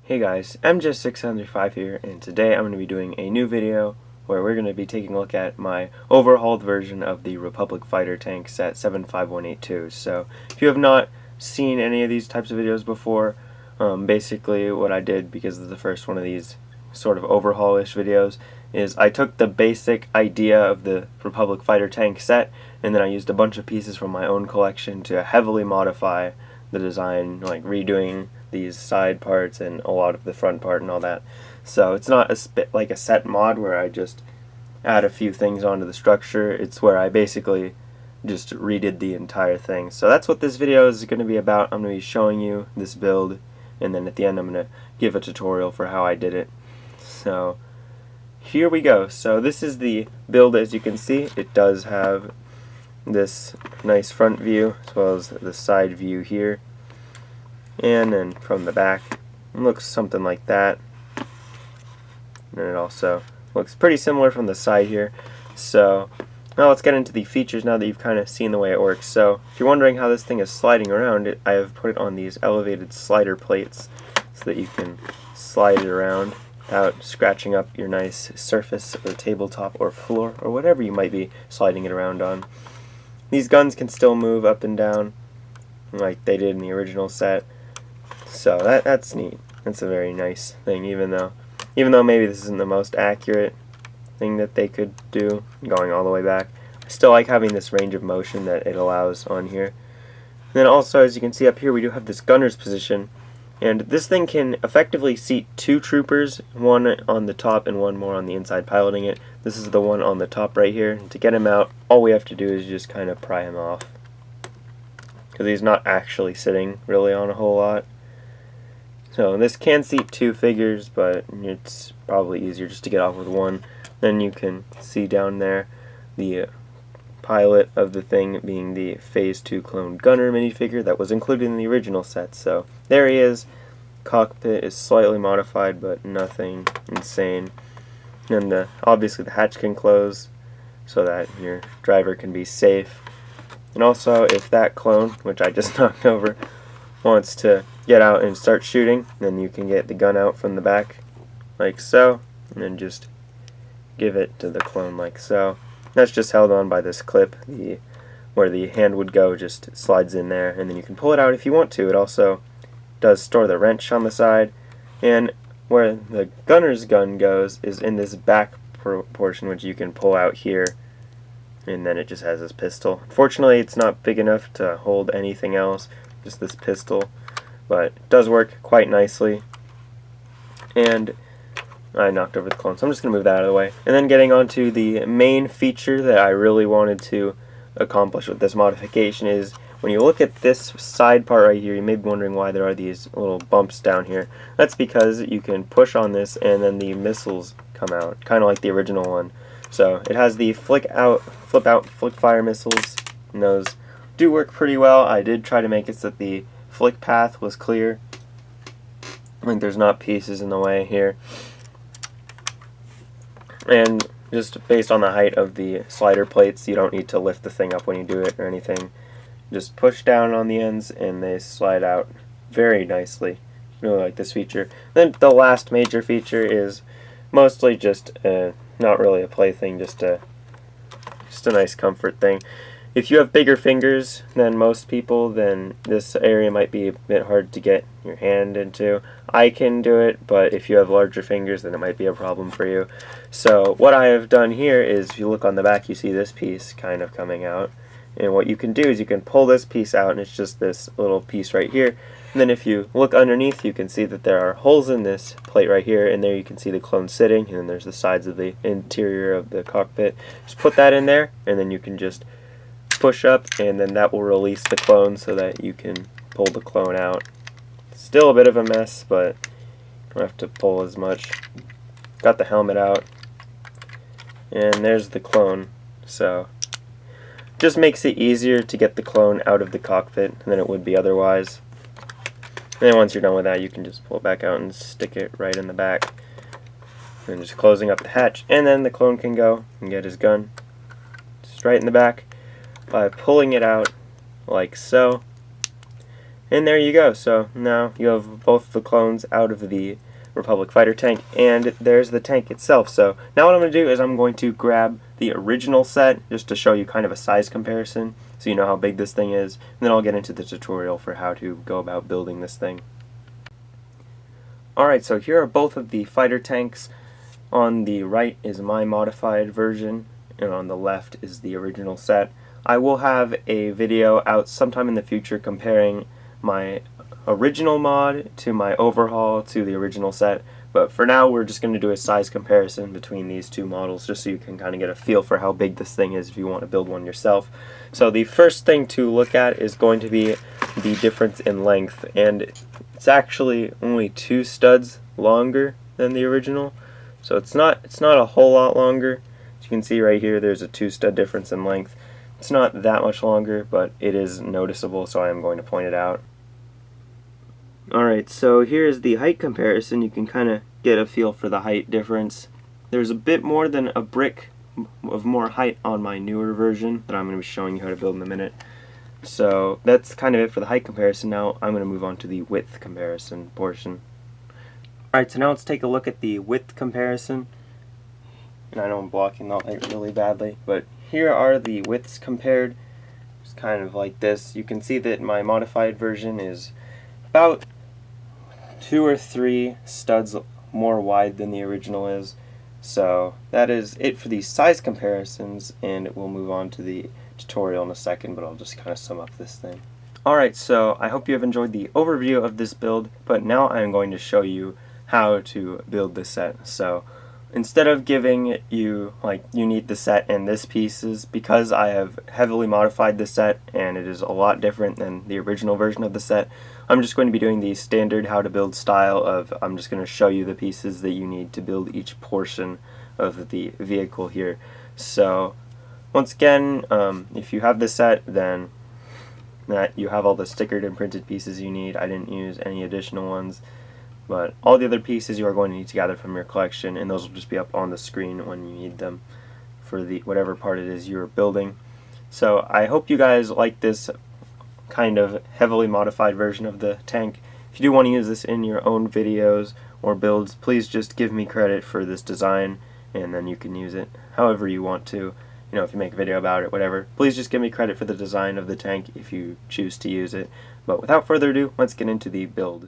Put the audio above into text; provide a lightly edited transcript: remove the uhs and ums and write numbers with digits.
Hey guys, MJ675 here, and today I'm going to be doing a new video where we're going to be taking a look at my overhauled version of the Republic Fighter Tank set 75182. So if you have not seen any of these types of videos before, basically what I did, because this is the first one of these sort of overhaul-ish videos, is I took the basic idea of the Republic Fighter Tank set, and then I used a bunch of pieces from my own collection to heavily modify the design, like redoing these side parts and a lot of the front part and all that. So it's not like a set mod where I just add a few things onto the structure. It's where I basically just redid the entire thing. So that's what this video is going to be about. I'm going to be showing you this build, and then at the end I'm going to give a tutorial for how I did it. So here we go. So this is the build. As you can see, it does have this nice front view as well as the side view here, and then from the back it looks something like that, and it also looks pretty similar from the side here. So now let's get into the features now that you've kind of seen the way it works. So if you're wondering how this thing is sliding around, I have put it on these elevated slider plates so that you can slide it around without scratching up your nice surface or tabletop or floor or whatever you might be sliding it around on. These guns can still move up and down like they did in the original set, so that's neat. That's a very nice thing, even though maybe this isn't the most accurate thing that they could do going all the way back. I still like having this range of motion that it allows on here. And then also, as you can see up here, we do have this gunner's position, and this thing can effectively seat two troopers, one on the top and one more on the inside piloting it. This is the one on the top right here. And to get him out, all we have to do is just kind of pry him off, because he's not actually sitting really on a whole lot. So this can seat two figures, but it's probably easier just to get off with one. Then you can see down there the pilot of the thing being the Phase 2 clone gunner minifigure that was included in the original set. So there he is. Cockpit is slightly modified, but nothing insane. And obviously the hatch can close so that your driver can be safe. And also, if that clone, which I just knocked over, wants to get out and start shooting, then you can get the gun out from the back like so, and then just give it to the clone like so. That's just held on by this clip. Where the hand would go just slides in there, and then you can pull it out if you want to. It also does store the wrench on the side, and where the gunner's gun goes is in this back portion, which you can pull out here, and then it just has this pistol. Unfortunately, it's not big enough to hold anything else, just this pistol, but it does work quite nicely. And I knocked over the clone, so I'm just going to move that out of the way. And then getting on to the main feature that I really wanted to accomplish with this modification is, when you look at this side part right here, you may be wondering why there are these little bumps down here. That's because you can push on this and then the missiles come out, kind of like the original one. So it has the flip out, flick fire missiles, and those do work pretty well. I did try to make it so that the flick path was clear, like there's not pieces in the way here. And just based on the height of the slider plates, you don't need to lift the thing up when you do it or anything. Just push down on the ends and they slide out very nicely. Really like this feature. Then the last major feature is mostly just not really a plaything, just a nice comfort thing. If you have bigger fingers than most people, then this area might be a bit hard to get your hand into. I can do it, but if you have larger fingers, then it might be a problem for you. So what I have done here is, if you look on the back, you see this piece kind of coming out. And what you can do is you can pull this piece out, and it's just this little piece right here. And then if you look underneath, you can see that there are holes in this plate right here, and there you can see the clone sitting, and then there's the sides of the interior of the cockpit. Just put that in there, and then you can just push up, and then that will release the clone so that you can pull the clone out. Still a bit of a mess, but you don't have to pull as much. Got the helmet out, and there's the clone. So just makes it easier to get the clone out of the cockpit than it would be otherwise. And then once you're done with that, you can just pull it back out and stick it right in the back. And just closing up the hatch, and then the clone can go and get his gun just right in the back by pulling it out like so. And there you go. So now you have both the clones out of the Republic fighter tank, and there's the tank itself. So now what I'm going to do is I'm going to grab the original set just to show you kind of a size comparison so you know how big this thing is, and then I'll get into the tutorial for how to go about building this thing. Alright, so here are both of the fighter tanks. On the right is my modified version, and on the left is the original set. I will have a video out sometime in the future comparing my original mod to my overhaul to the original set, but for now we're just going to do a size comparison between these two models just so you can kind of get a feel for how big this thing is if you want to build one yourself. So the first thing to look at is going to be the difference in length, and it's actually only 2 studs longer than the original, so it's not a whole lot longer. As you can see right here, there's a 2 stud difference in length. It's not that much longer, but it is noticeable, so I am going to point it out. Alright, so here's the height comparison. You can kind of get a feel for the height difference. There's a bit more than a brick of more height on my newer version that I'm going to be showing you how to build in a minute. So that's kind of it for the height comparison. Now I'm going to move on to the width comparison portion. Alright, so now let's take a look at the width comparison. And I know I'm blocking the light really badly, but here are the widths compared. It's kind of like this. You can see that my modified version is about 2 or 3 studs more wide than the original is. So that is it for these size comparisons, and we'll move on to the tutorial in a second, but I'll just kind of sum up this thing. Alright, so I hope you have enjoyed the overview of this build, but now I am going to show you how to build this set. So instead of giving you, like, you need the set and this pieces, because I have heavily modified the set and it is a lot different than the original version of the set, I'm just going to be doing the standard how to build style of I'm just going to show you the pieces that you need to build each portion of the vehicle here. So once again, if you have the set, then that you have all the stickered and printed pieces you need. I didn't use any additional ones. But all the other pieces you are going to need to gather from your collection, and those will just be up on the screen when you need them for the whatever part it is you're building. So I hope you guys like this kind of heavily modified version of the tank. If you do want to use this in your own videos or builds, please just give me credit for this design, and then you can use it however you want to. You know, if you make a video about it, whatever. Please just give me credit for the design of the tank if you choose to use it. But without further ado, let's get into the build.